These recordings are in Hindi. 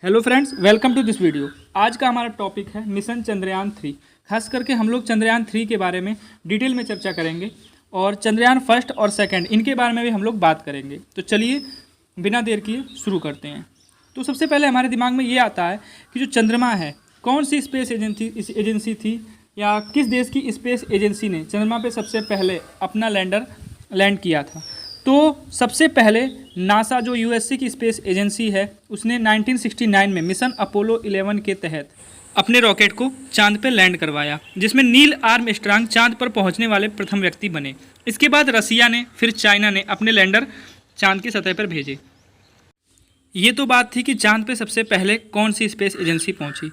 Hello friends, welcome to this video. आज का हमारा टॉपिक है मिशन चंद्रयान 3। खास करके हम लोग चंद्रयान 3 के बारे में डिटेल में चर्चा करेंगे और चंद्रयान फर्स्ट और सेकंड इनके बारे में भी हम लोग बात करेंगे। तो चलिए बिना देर किए शुरू करते हैं। तो सबसे पहले हमारे दिमाग में ये आता है कि जो चंद्रमा है कौन सी स्पेस एजेंसी थी या किस देश की स्पेस एजेंसी ने चंद्रमा पर सबसे पहले अपना लैंडर लैंड किया था। तो सबसे पहले नासा जो यूएसए की स्पेस एजेंसी है उसने 1969 में मिशन अपोलो 11 के तहत अपने रॉकेट को चांद पर लैंड करवाया, जिसमें नील आर्मस्ट्रांग चांद पर पहुंचने वाले प्रथम व्यक्ति बने। इसके बाद रसिया ने फिर चाइना ने अपने लैंडर चांद की सतह पर भेजे। ये तो बात थी कि चांद पर सबसे पहले कौन सी स्पेस एजेंसी पहुंची,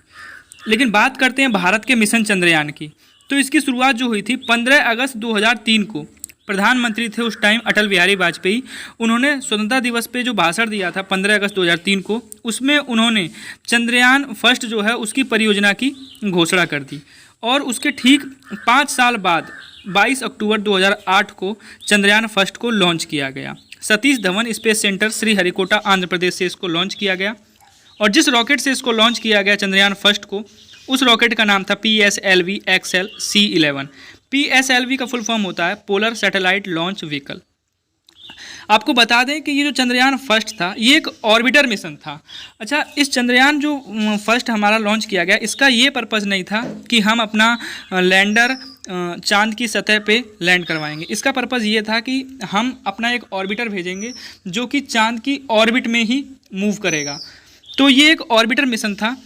लेकिन बात करते हैं भारत के मिशन चंद्रयान की। तो इसकी शुरुआत जो हुई थी 15 अगस्त 2003 को। प्रधानमंत्री थे उस टाइम अटल बिहारी वाजपेयी। उन्होंने स्वतंत्रता दिवस पे जो भाषण दिया था 15 अगस्त 2003 को, उसमें उन्होंने चंद्रयान फर्स्ट जो है उसकी परियोजना की घोषणा कर दी। और उसके ठीक 5 साल बाद 22 अक्टूबर 2008 को चंद्रयान फर्स्ट को लॉन्च किया गया। सतीश धवन स्पेस सेंटर श्रीहरिकोटा आंध्र प्रदेश से इसको लॉन्च किया गया। और जिस रॉकेट से इसको लॉन्च किया गया चंद्रयान फर्स्ट को, उस रॉकेट का नाम था PSLV XL C11। PSLV का फुल फॉर्म होता है पोलर सैटेलाइट लॉन्च व्हीकल। आपको बता दें कि ये जो चंद्रयान फर्स्ट था ये एक ऑर्बिटर मिशन था। अच्छा, इस चंद्रयान जो फर्स्ट हमारा लॉन्च किया गया, इसका ये पर्पज़ नहीं था कि हम अपना लैंडर चांद की सतह पे लैंड करवाएंगे। इसका पर्पज़ ये था कि हम अपना एक ऑर्बिटर भेजेंगे जो कि चांद की ऑर्बिट में ही मूव करेगा। तो ये एक ऑर्बिटर मिशन था।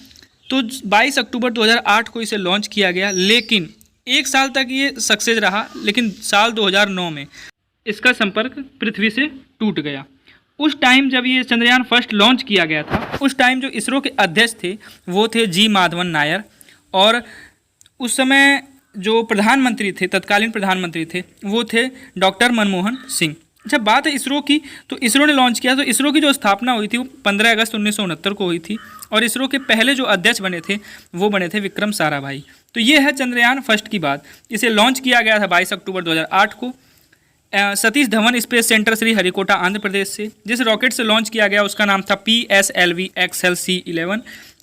तो 22 अक्टूबर 2008 को इसे लॉन्च किया गया, लेकिन 1 साल तक ये सक्सेस रहा। लेकिन साल 2009 में इसका संपर्क पृथ्वी से टूट गया। उस टाइम जब ये चंद्रयान फर्स्ट लॉन्च किया गया था, उस टाइम जो इसरो के अध्यक्ष थे वो थे जी माधवन नायर। और उस समय जो प्रधानमंत्री थे, तत्कालीन प्रधानमंत्री थे, वो थे डॉक्टर मनमोहन सिंह। जब बात है इसरो की, तो इसरो ने लॉन्च किया। तो इसरो की जो स्थापना हुई थी वो 15 अगस्त 1969 को हुई थी। और इसरो के पहले जो अध्यक्ष बने थे वो बने थे विक्रम साराभाई। तो ये है चंद्रयान फर्स्ट की बात। इसे लॉन्च किया गया था 22 अक्टूबर 2008 को सतीश धवन स्पेस सेंटर श्रीहरिकोटा आंध्र प्रदेश से। जिस रॉकेट से लॉन्च किया गया उसका नाम था PSLV XL C11।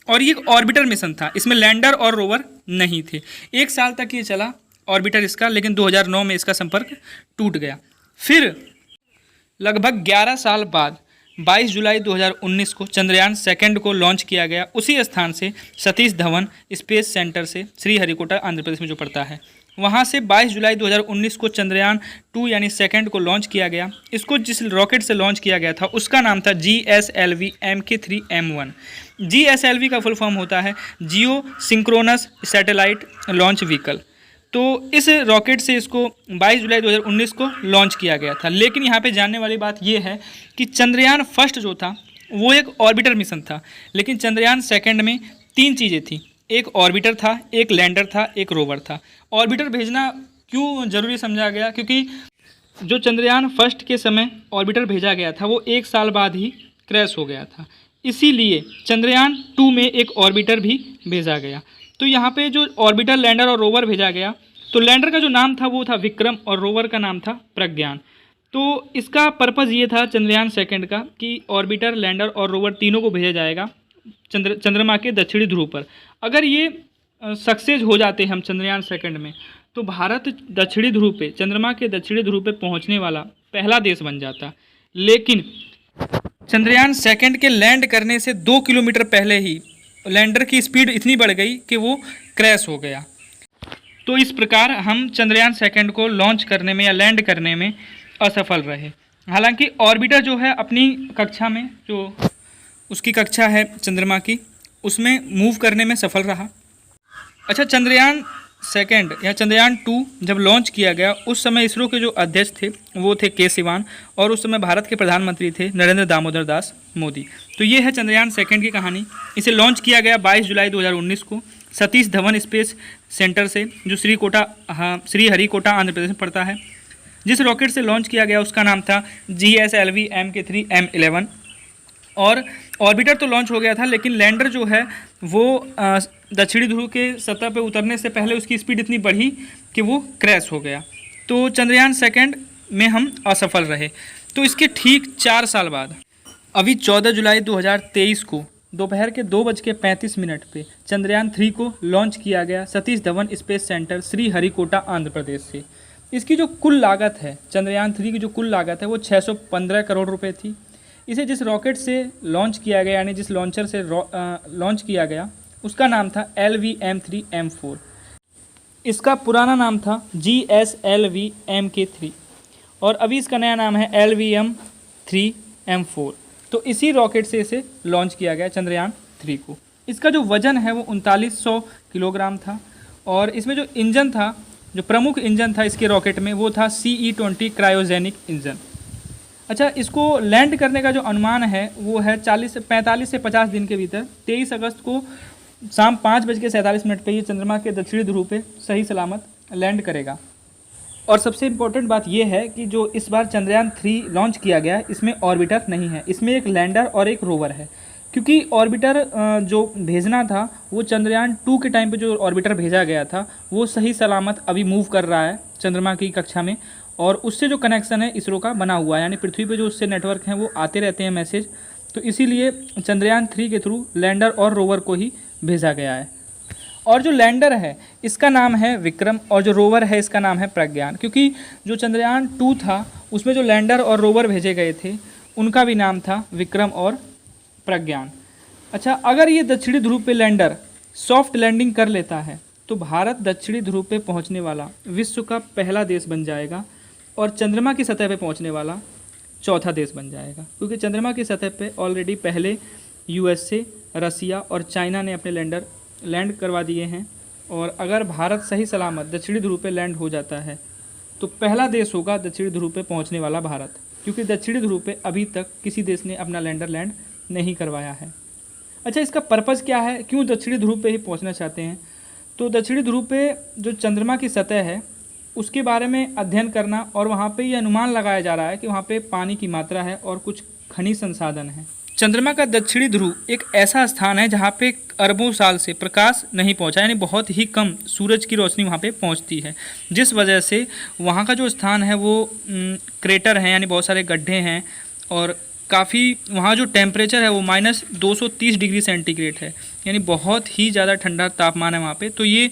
और ये एक ऑर्बिटर मिशन था, इसमें लैंडर और रोवर नहीं थे। 1 साल तक ये चला ऑर्बिटर इसका, लेकिन 2009 में इसका संपर्क टूट गया। फिर लगभग 11 साल बाद 22 जुलाई 2019 को चंद्रयान सेकंड को लॉन्च किया गया, उसी स्थान से सतीश धवन स्पेस सेंटर से श्रीहरिकोटा आंध्र प्रदेश में जो पड़ता है वहाँ से 22 जुलाई 2019 को चंद्रयान 2 यानी सेकंड को लॉन्च किया गया। इसको जिस रॉकेट से लॉन्च किया गया था उसका नाम था GSLV MK3M1। GSLV का फुल फॉर्म होता है जियो सिंक्रोनस सैटेलाइट लॉन्च व्हीकल। तो इस रॉकेट से इसको 22 जुलाई 2019 को लॉन्च किया गया था। लेकिन यहाँ पे जानने वाली बात ये है कि चंद्रयान फर्स्ट जो था वो एक ऑर्बिटर मिशन था, लेकिन चंद्रयान सेकंड में 3 चीज़ें थी। एक ऑर्बिटर था, एक लैंडर था, एक रोवर था। ऑर्बिटर भेजना क्यों ज़रूरी समझा गया? क्योंकि जो चंद्रयान फर्स्ट के समय ऑर्बिटर भेजा गया था वो 1 साल बाद ही क्रैश हो गया था। इसीलिए चंद्रयान 2 में एक ऑर्बिटर भी भेजा गया। तो यहाँ पे जो ऑर्बिटर, लैंडर और रोवर भेजा गया, तो लैंडर का जो नाम था वो था विक्रम और रोवर का नाम था प्रज्ञान। तो इसका पर्पज़ ये था चंद्रयान सेकंड का कि ऑर्बिटर, लैंडर और रोवर तीनों को भेजा जाएगा चंद्रमा के दक्षिणी ध्रुव पर। अगर ये सक्सेस हो जाते हम चंद्रयान सेकंड में, तो भारत दक्षिणी ध्रुव पे, चंद्रमा के दक्षिणी ध्रुव पे पहुंचने वाला पहला देश बन जाता। लेकिन चंद्रयान सेकंड के लैंड करने से 2 किलोमीटर पहले ही लैंडर की स्पीड इतनी बढ़ गई कि वो क्रैश हो गया। तो इस प्रकार हम चंद्रयान सेकंड को लॉन्च करने में या लैंड करने में असफल रहे। हालांकि ऑर्बिटर जो है अपनी कक्षा में, जो उसकी कक्षा है चंद्रमा की, उसमें मूव करने में सफल रहा। अच्छा, चंद्रयान सेकंड या चंद्रयान 2 जब लॉन्च किया गया उस समय इसरो के जो अध्यक्ष थे वो थे के सिवान, और उस समय भारत के प्रधानमंत्री थे नरेंद्र दामोदर दास मोदी। तो ये है चंद्रयान सेकंड की कहानी। इसे लॉन्च किया गया 22 जुलाई 2019 को सतीश धवन स्पेस सेंटर से, जो श्रीहरिकोटा आंध्र प्रदेश में पड़ता है। जिस रॉकेट से लॉन्च किया गया उसका नाम था GSLV MK3M11। और ऑर्बिटर तो लॉन्च हो गया था, लेकिन लैंडर जो है वो दक्षिणी ध्रुव के सतह पे उतरने से पहले उसकी स्पीड इतनी बढ़ी कि वो क्रैश हो गया। तो चंद्रयान सेकंड में हम असफल रहे। तो इसके ठीक 4 साल बाद, अभी 14 जुलाई 2023 को दोपहर के 2:35 पे चंद्रयान 3 को लॉन्च किया गया सतीश धवन स्पेस सेंटर श्रीहरिकोटा आंध्र प्रदेश से। इसकी जो कुल लागत है, चंद्रयान 3 की जो कुल लागत है वो 615 करोड़ रुपए थी। इसे जिस रॉकेट से लॉन्च किया गया, यानी जिस लॉन्चर से लॉन्च किया गया, उसका नाम था LVM-3M4। इसका पुराना नाम था GSLV-MK3 और अभी इसका नया नाम है LVM-3M4। तो इसी रॉकेट से इसे लॉन्च किया गया चंद्रयान 3 को। इसका जो वज़न है वो 3900 किलोग्राम था और इसमें जो इंजन था, जो प्रमुख इंजन था इसके रॉकेट में, वो था CE-20 क्रायोजेनिक इंजन। अच्छा, इसको लैंड करने का जो अनुमान है वो है 45 से 50 दिन के भीतर 23 अगस्त को शाम 5:47 पे ये चंद्रमा के दक्षिणी ध्रुव पे सही सलामत लैंड करेगा। और सबसे इम्पोर्टेंट बात यह है कि जो इस बार चंद्रयान 3 लॉन्च किया गया है, इसमें ऑर्बिटर नहीं है, इसमें एक लैंडर और एक रोवर है। क्योंकि ऑर्बिटर जो भेजना था वो चंद्रयान 2 के टाइम पे जो ऑर्बिटर भेजा गया था वो सही सलामत अभी मूव कर रहा है चंद्रमा की कक्षा में, और उससे जो कनेक्शन है इसरो का बना हुआ है, यानी पृथ्वी पे जो उससे नेटवर्क हैं वो आते रहते हैं मैसेज। तो इसीलिए चंद्रयान 3 के थ्रू लैंडर और रोवर को ही भेजा गया है। और जो लैंडर है इसका नाम है विक्रम और जो रोवर है इसका नाम है प्रज्ञान, क्योंकि जो चंद्रयान 2 था उसमें जो लैंडर और रोवर भेजे गए थे उनका भी नाम था विक्रम और प्रज्ञान। अच्छा, अगर ये दक्षिणी ध्रुव पे लैंडर सॉफ्ट लैंडिंग कर लेता है तो भारत दक्षिणी ध्रुव पे पहुंचने वाला विश्व का पहला देश बन जाएगा और चंद्रमा की सतह पे पहुंचने वाला चौथा देश बन जाएगा। क्योंकि चंद्रमा की सतह पे ऑलरेडी पहले USA, रसिया और चाइना ने अपने लैंडर लैंड करवा दिए हैं, और अगर भारत सही सलामत दक्षिणी ध्रुव पे लैंड हो जाता है तो पहला देश होगा दक्षिणी ध्रुव पे पहुंचने वाला भारत, क्योंकि दक्षिणी ध्रुव पे अभी तक किसी देश ने अपना लैंडर लैंड नहीं करवाया है। अच्छा, इसका पर्पज़ क्या है, क्यों दक्षिणी ध्रुव पे ही पहुंचना चाहते हैं? तो दक्षिणी ध्रुव पे जो चंद्रमा की सतह है उसके बारे में अध्ययन करना, और वहाँ पे ये अनुमान लगाया जा रहा है कि वहाँ पे पानी की मात्रा है और कुछ खनिज संसाधन है। चंद्रमा का दक्षिणी ध्रुव एक ऐसा स्थान है जहाँ पे अरबों साल से प्रकाश नहीं पहुँचा, यानी बहुत ही कम सूरज की रोशनी वहाँ पे पहुँचती है, जिस वजह से वहाँ का जो स्थान है वो क्रेटर है, यानी बहुत सारे गड्ढे हैं, और काफ़ी वहाँ जो टेम्परेचर है वो -230 डिग्री सेंटीग्रेड है, यानी बहुत ही ज़्यादा ठंडा तापमान है वहाँ पे। तो ये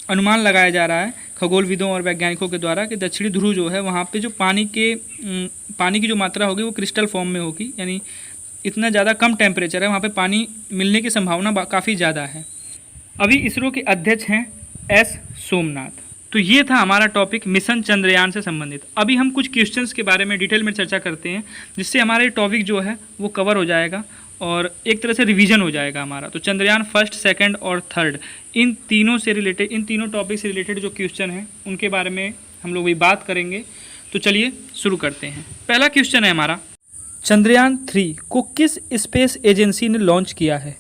अनुमान लगाया जा रहा है खगोलविदों और वैज्ञानिकों के द्वारा कि दक्षिणी ध्रुव जो है वहाँ पे जो पानी की जो मात्रा होगी वो क्रिस्टल फॉर्म में होगी, यानी इतना ज़्यादा कम टेम्परेचर है, वहाँ पे पानी मिलने की संभावना काफ़ी ज़्यादा है। अभी इसरो के अध्यक्ष हैं S सोमनाथ। तो ये था हमारा टॉपिक मिशन चंद्रयान से संबंधित। अभी हम कुछ क्वेश्चंस के बारे में डिटेल में चर्चा करते हैं, जिससे हमारे टॉपिक जो है वो कवर हो जाएगा और एक तरह से रिवीजन हो जाएगा हमारा। तो चंद्रयान 1st, 2nd और 3rd इन तीनों टॉपिक से रिलेटेड जो क्वेश्चन हैं उनके बारे में हम लोग भी बात करेंगे। तो चलिए शुरू करते हैं। पहला क्वेश्चन है हमारा, चंद्रयान 3 को किस स्पेस एजेंसी ने लॉन्च किया है?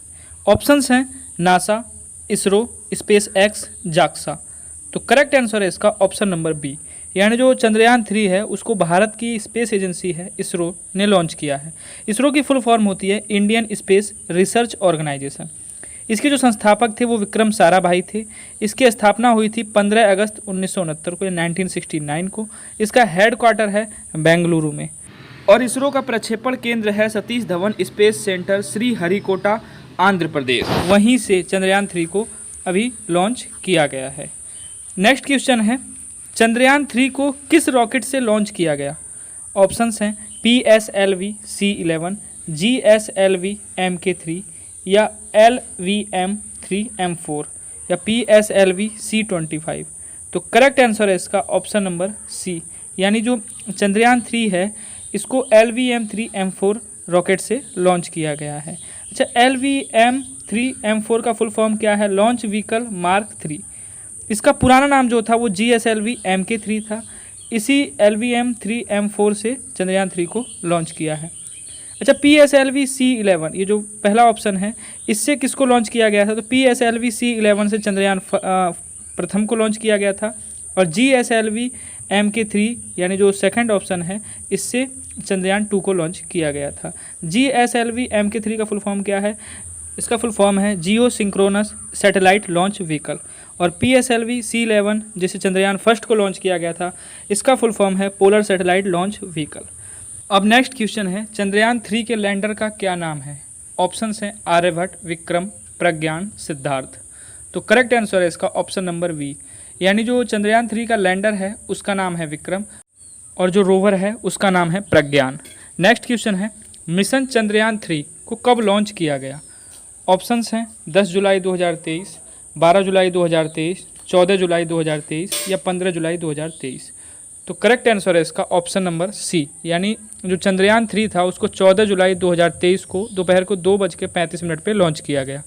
ऑप्शंस हैं NASA, ISRO, space x, JAXA. तो करेक्ट आंसर है इसका ऑप्शन नंबर बी, यानी जो चंद्रयान 3 है उसको भारत की स्पेस एजेंसी है इसरो ने लॉन्च किया है। इसरो की फुल फॉर्म होती है इंडियन स्पेस रिसर्च ऑर्गेनाइजेशन। इसके जो संस्थापक थे वो विक्रम साराभाई थे। इसकी स्थापना हुई थी 15 अगस्त 1969 को, 1969 को। इसका हेड क्वार्टर है बेंगलुरु में, और इसरो का प्रक्षेपण केंद्र है सतीश धवन स्पेस सेंटर श्रीहरिकोटा आंध्र प्रदेश। वहीं से चंद्रयान 3 को अभी लॉन्च किया गया है। नेक्स्ट क्वेश्चन है, चंद्रयान 3 को किस रॉकेट से लॉन्च किया गया? ऑप्शंस हैं PSLV-C11, GSLV-MK3 या LVM-3M4 या PSLV-C25। तो करेक्ट आंसर है इसका ऑप्शन नंबर सी, यानी जो चंद्रयान 3 है इसको LVM-3M4 रॉकेट से लॉन्च किया गया है। अच्छा, LVM-3M4 का फुल फॉर्म क्या है? Launch vehicle mark 3। इसका पुराना नाम जो था वो GSLV-MK3 था। इसी LVM-3M4 से चंद्रयान 3 को लॉन्च किया है। अच्छा, PSLV-C11 ये जो पहला ऑप्शन है, इससे किसको लॉन्च किया गया था? तो PSLV-C11 से चंद्रयान प्रथम को लॉन्च किया गया था, और GSLV-MK3 यानी जो सेकंड ऑप्शन है इससे चंद्रयान 2 को लॉन्च किया गया था। GSLV-MK3 का फुल फॉर्म क्या है? इसका फुल फॉर्म है जियो सिंक्रोनस सैटेलाइट लॉन्च व्हीकल। और PSLV-C11 जिसे चंद्रयान 1st को लॉन्च किया गया था, इसका फुल फॉर्म है पोलर सैटेलाइट लॉन्च व्हीकल। अब नेक्स्ट क्वेश्चन है, चंद्रयान 3 के लैंडर का क्या नाम है? ऑप्शंस हैं आर्यभट्ट, विक्रम, प्रज्ञान, सिद्धार्थ। तो करेक्ट आंसर है इसका ऑप्शन नंबर बी, यानी जो चंद्रयान 3 का लैंडर है उसका नाम है विक्रम और जो रोवर है उसका नाम है प्रज्ञान। नेक्स्ट क्वेश्चन है मिशन चंद्रयान 3 को कब लॉन्च किया गया। ऑप्शंस हैं 10 जुलाई 2023, 12 जुलाई 2023, 14 जुलाई 2023 या 15 जुलाई 2023। तो करेक्ट आंसर है इसका ऑप्शन नंबर सी, यानी जो चंद्रयान 3 था उसको 14 जुलाई 2023 को दोपहर को 2:35 पे लॉन्च किया गया।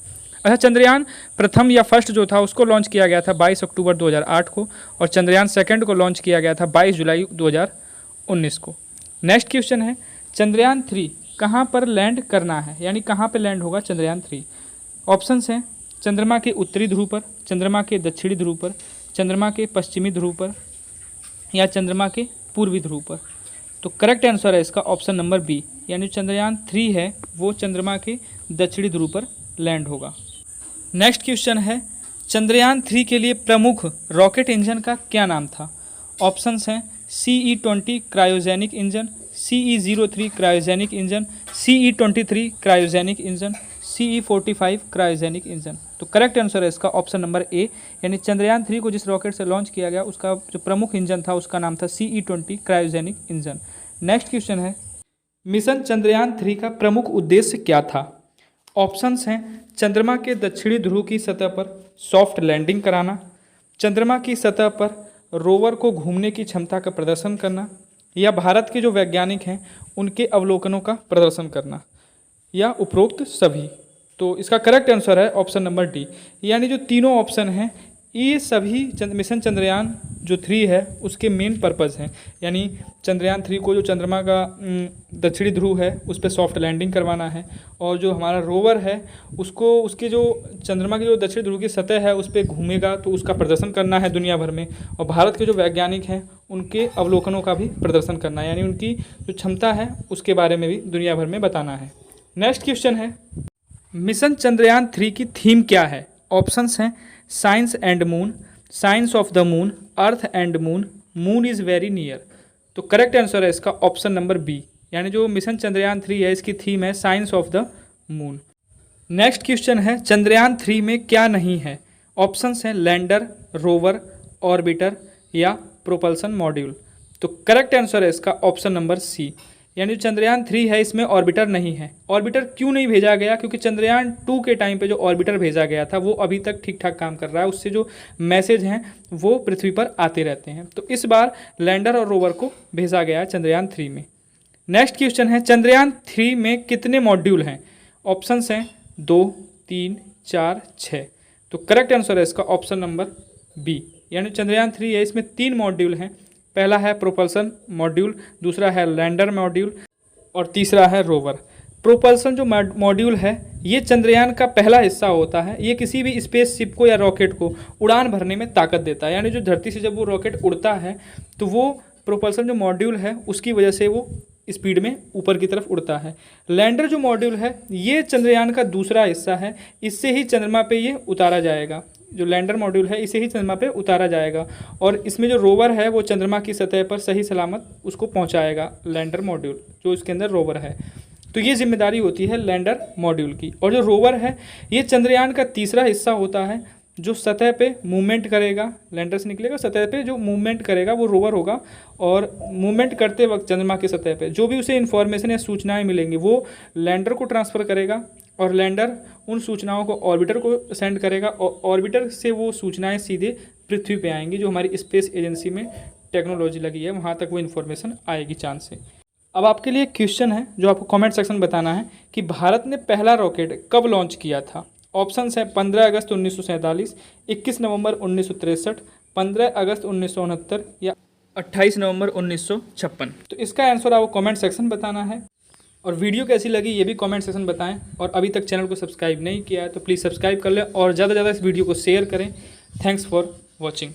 अच्छा, चंद्रयान प्रथम या फर्स्ट जो था उसको लॉन्च किया गया था 22 अक्टूबर 2008 को और चंद्रयान सेकंड को लॉन्च किया गया था 22 जुलाई 2019 को। नेक्स्ट क्वेश्चन है चंद्रयान 3 कहाँ पर लैंड करना है, यानी कहाँ पर लैंड होगा चंद्रयान 3। ऑप्शंस हैं चंद्रमा के उत्तरी ध्रुव पर, चंद्रमा के दक्षिणी ध्रुव पर, चंद्रमा के पश्चिमी ध्रुव पर या चंद्रमा के पूर्वी ध्रुव पर। तो करेक्ट आंसर है इसका ऑप्शन नंबर बी, यानी चंद्रयान 3 है वो चंद्रमा के दक्षिणी ध्रुव पर लैंड होगा। नेक्स्ट क्वेश्चन है चंद्रयान 3 के लिए प्रमुख रॉकेट इंजन का क्या नाम था। ऑप्शंस हैं CE-20 cryogenic engine, CE-03 cryogenic engine, CE-23 cryogenic engine, CE-45 cryogenic engine. तो करेक्ट आंसर है इसका ऑप्शन नंबर ए, यानी चंद्रयान 3 को जिस रॉकेट से लॉन्च किया गया उसका जो प्रमुख इंजन था उसका नाम था CE-20 cryogenic engine. Next question है मिशन चंद्रयान 3 का प्रमुख उद्देश्य क्या था। ऑप्शंस हैं चंद्रमा के दक्षिणी ध्रुव की सतह पर सॉफ्ट लैंडिंग कराना, चंद्रमा की सतह पर रोवर को घूमने की क्षमता का प्रदर्शन करना या भारत के जो वैज्ञानिक हैं उनके अवलोकनों का प्रदर्शन करना या उपरोक्त सभी। तो इसका करेक्ट आंसर है ऑप्शन नंबर डी, यानी जो तीनों ऑप्शन हैं ये सभी मिशन चंद्रयान जो 3 है उसके मेन पर्पज़ हैं। यानी चंद्रयान 3 को जो चंद्रमा का दक्षिणी ध्रुव है उस पर सॉफ्ट लैंडिंग करवाना है और जो हमारा रोवर है उसको उसके जो चंद्रमा की जो दक्षिणी ध्रुव की सतह है उस पर घूमेगा तो उसका प्रदर्शन करना है दुनिया भर में, और भारत के जो वैज्ञानिक हैं उनके अवलोकनों का भी प्रदर्शन करना है, यानी उनकी जो क्षमता है उसके बारे में भी दुनिया भर में बताना है। नेक्स्ट क्वेश्चन है मिशन चंद्रयान 3 की थीम क्या है। ऑप्शंस हैं science and moon, science of the moon, earth and moon, moon is very near. तो करेक्ट आंसर है इसका ऑप्शन नंबर बी, यानी जो मिशन चंद्रयान 3 है इसकी थीम है science of the moon. Next question है चंद्रयान 3 में क्या नहीं है। ऑप्शंस हैं लैंडर, रोवर, ऑर्बिटर या प्रोपल्सन मॉड्यूल। तो करेक्ट आंसर है इसका ऑप्शन नंबर सी, यानी चंद्रयान 3 है इसमें ऑर्बिटर नहीं है। ऑर्बिटर क्यों नहीं भेजा गया, क्योंकि चंद्रयान 2 के टाइम पे जो ऑर्बिटर भेजा गया था वो अभी तक ठीक ठाक काम कर रहा है, उससे जो मैसेज हैं वो पृथ्वी पर आते रहते हैं। तो इस बार लैंडर और रोवर को भेजा गया है चंद्रयान 3 में। नेक्स्ट क्वेश्चन है चंद्रयान 3 में कितने मॉड्यूल हैं। ऑप्शंस हैं 2, 3, 4, 6। तो करेक्ट आंसर है इसका ऑप्शन नंबर बी, यानी चंद्रयान 3 है इसमें 3 मॉड्यूल हैं। पहला है प्रोपल्सन मॉड्यूल, दूसरा है लैंडर मॉड्यूल और तीसरा है रोवर। प्रोपल्सन जो मॉड्यूल है ये चंद्रयान का पहला हिस्सा होता है। ये किसी भी स्पेस शिप को या रॉकेट को उड़ान भरने में ताकत देता है, यानी जो धरती से जब वो रॉकेट उड़ता है तो वो प्रोपल्सन जो मॉड्यूल है उसकी वजह से वो स्पीड में ऊपर की तरफ उड़ता है। लैंडर जो मॉड्यूल है ये चंद्रयान का दूसरा हिस्सा है, इससे ही चंद्रमा पे ये उतारा जाएगा। जो लैंडर मॉड्यूल है इसे ही चंद्रमा पे उतारा जाएगा और इसमें जो रोवर है वो चंद्रमा की सतह पर सही सलामत उसको पहुंचाएगा, लैंडर मॉड्यूल जो इसके अंदर रोवर है। तो ये जिम्मेदारी होती है लैंडर मॉड्यूल की। और जो रोवर है ये चंद्रयान का तीसरा हिस्सा होता है जो सतह पे मूवमेंट करेगा, लैंडर से निकलेगा, सतह पे जो मूवमेंट करेगा वो रोवर होगा और मूवमेंट करते वक्त चंद्रमा की सतह पे जो भी उसे इन्फॉर्मेशन या सूचनाएं मिलेंगी वो लैंडर को ट्रांसफ़र करेगा और लैंडर उन सूचनाओं को ऑर्बिटर को सेंड करेगा और ऑर्बिटर से वो सूचनाएं सीधे पृथ्वी पे आएंगी। जो हमारी स्पेस एजेंसी में टेक्नोलॉजी लगी है वहाँ तक वो इन्फॉर्मेशन आएगी चांद से। अब आपके लिए क्वेश्चन है जो आपको कमेंट सेक्शन बताना है कि भारत ने पहला रॉकेट कब लॉन्च किया था। ऑप्शंस है 15 अगस्त 1947, 21 नवंबर 1963, 15 अगस्त 1969 या 28 नवंबर 1956। तो इसका आंसर आपको कमेंट सेक्शन बताना है और वीडियो कैसी लगी ये भी कमेंट सेक्शन बताएं। और अभी तक चैनल को सब्सक्राइब नहीं किया है तो प्लीज़ सब्सक्राइब कर लें और ज़्यादा से ज़्यादा इस वीडियो को शेयर करें। Thanks for watching.